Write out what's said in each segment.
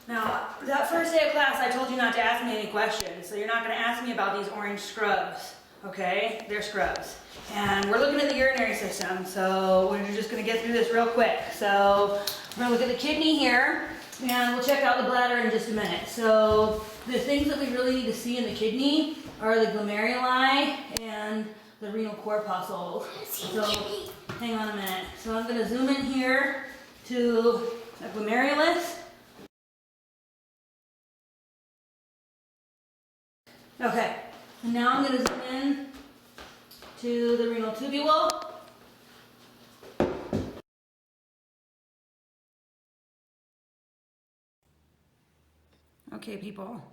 Now, that first day of class, I told you not to ask me any questions, so you're not going to ask me about these orange scrubs, okay? They're scrubs. And we're looking at the urinary system, so we're just going to get through this real quick. So we're going to look at the kidney here, and we'll check out the bladder in just a minute. So the things that we really need to see in the kidney are the glomeruli and the renal corpuscle. So hang on a minute. So I'm going to zoom in here to the glomerulus. Okay, and now I'm going to zoom in to the renal tubule. Okay, people,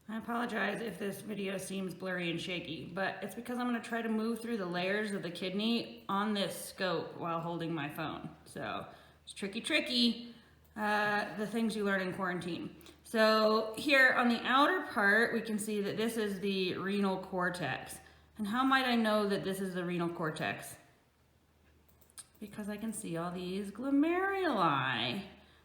I apologize if this video seems blurry and shaky, but it's because I'm going to try to move through the layers of the kidney on this scope while holding my phone. So it's tricky, the things you learn in quarantine. So here on the outer part, we can see that this is the renal cortex. And how might I know that this is the renal cortex? Because I can see all these glomeruli.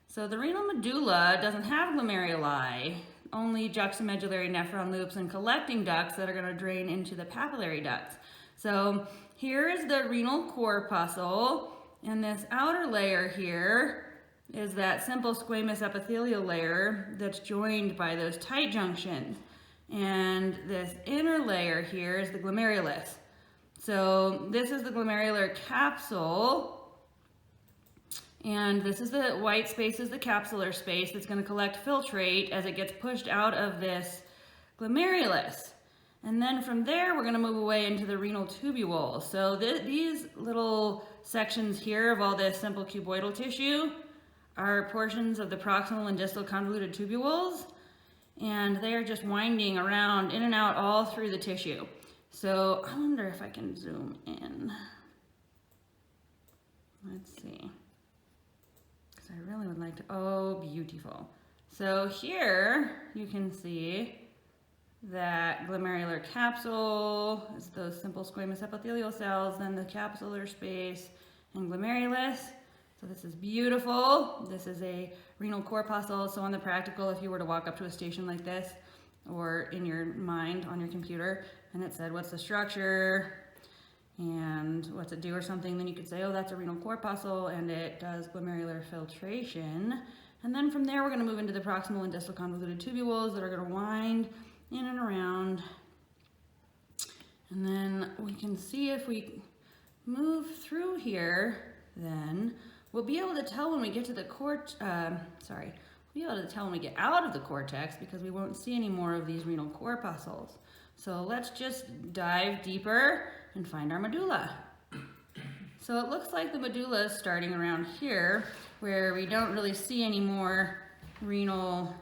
So the renal medulla doesn't have glomeruli, only juxtamedullary nephron loops and collecting ducts that are going to drain into the papillary ducts. So here is the renal corpuscle, and this outer layer here is that simple squamous epithelial layer that's joined by those tight junctions. And this inner layer here is the glomerulus. So this is the glomerular capsule, and this is the white space is the capsular space that's going to collect filtrate as it gets pushed out of this glomerulus. And then from there, we're going to move away into the renal tubules. So these little sections here of all this simple cuboidal tissue are portions of the proximal and distal convoluted tubules, and they are just winding around in and out all through the tissue. So I wonder if I can zoom in. Let's see, because I really would like to, oh, beautiful. So here you can see that glomerular capsule is those simple squamous epithelial cells, then the capsular space and glomerulus. So this is beautiful. This is a renal corpuscle. So on the practical, if you were to walk up to a station like this, or in your mind on your computer, and it said, what's the structure and what's it do or something, then you could say, oh, that's a renal corpuscle, and it does glomerular filtration. And then from there, we're going to move into the proximal and distal convoluted tubules that are going to wind in and around. And then we can see if we move through here, then we'll be able to tell when we get to the we'll be able to tell when we get out of the cortex, because we won't see any more of these renal corpuscles. So let's just dive deeper and find our medulla. So it looks like the medulla is starting around here, where we don't really see any more renal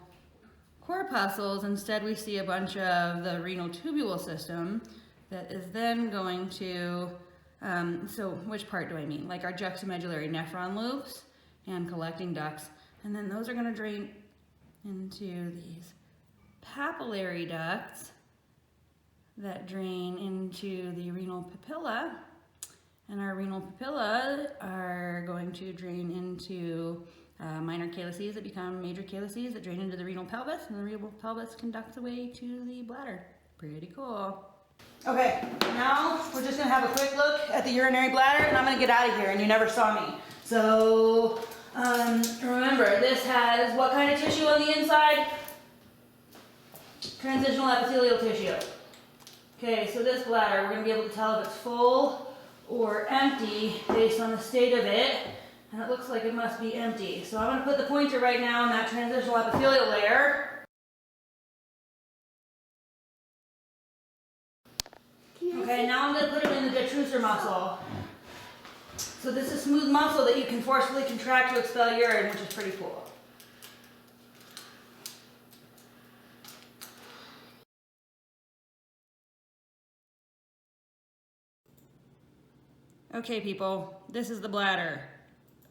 corpuscles. Instead, we see a bunch of the renal tubule system that is then going to so which part do I mean? Like our juxtamedullary nephron loops and collecting ducts. And then those are going to drain into these papillary ducts that drain into the renal papilla. And our renal papilla are going to drain into minor calyces that become major calyces that drain into the renal pelvis. And the renal pelvis conducts away to the bladder. Pretty cool. Okay, now we're just going to have a quick look at the urinary bladder, and I'm going to get out of here, and you never saw me. So remember, this has what kind of tissue on the inside? Transitional epithelial tissue. Okay, so this bladder, we're going to be able to tell if it's full or empty based on the state of it, and it looks like it must be empty. So I'm going to put the pointer right now in that transitional epithelial layer. Okay, now I'm going to put it in the detrusor muscle. So this is smooth muscle that you can forcefully contract to expel urine, which is pretty cool. Okay, people, this is the bladder.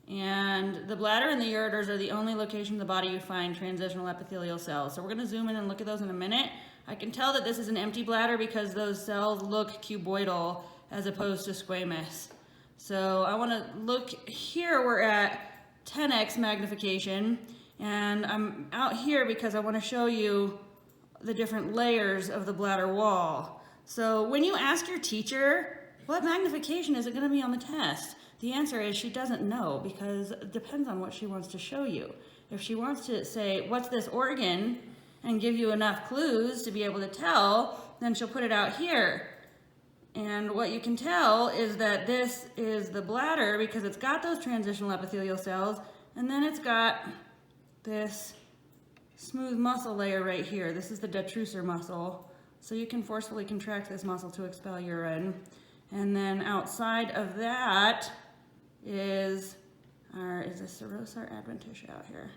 And the bladder and the ureters are the only location in the body you find transitional epithelial cells. So we're going to zoom in and look at those in a minute. I can tell that this is an empty bladder because those cells look cuboidal as opposed to squamous. So I want to look here, we're at 10x magnification, And I'm out here because I want to show you the different layers of the bladder wall. So when you ask your teacher, what magnification is it going to be on the test? The answer is she doesn't know, because it depends on what she wants to show you. If she wants to say, what's this organ, and give you enough clues to be able to tell, then she'll put it out here. And what you can tell is that this is the bladder because it's got those transitional epithelial cells, and then it's got this smooth muscle layer right here. This is the detrusor muscle. So you can forcefully contract this muscle to expel urine. And then outside of that is this serosa or adventitia out here?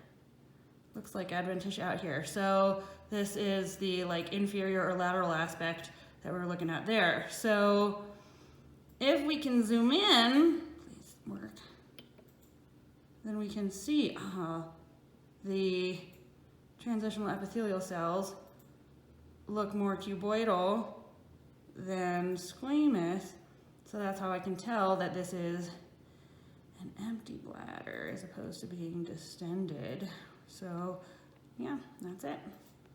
Looks like adventitia out here. So this is the like inferior or lateral aspect that we're looking at there. So if we can zoom in, please work, then we can see the transitional epithelial cells look more cuboidal than squamous. So that's how I can tell that this is an empty bladder as opposed to being distended. So yeah, that's it.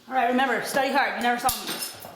All right, remember, study hard. You never saw me.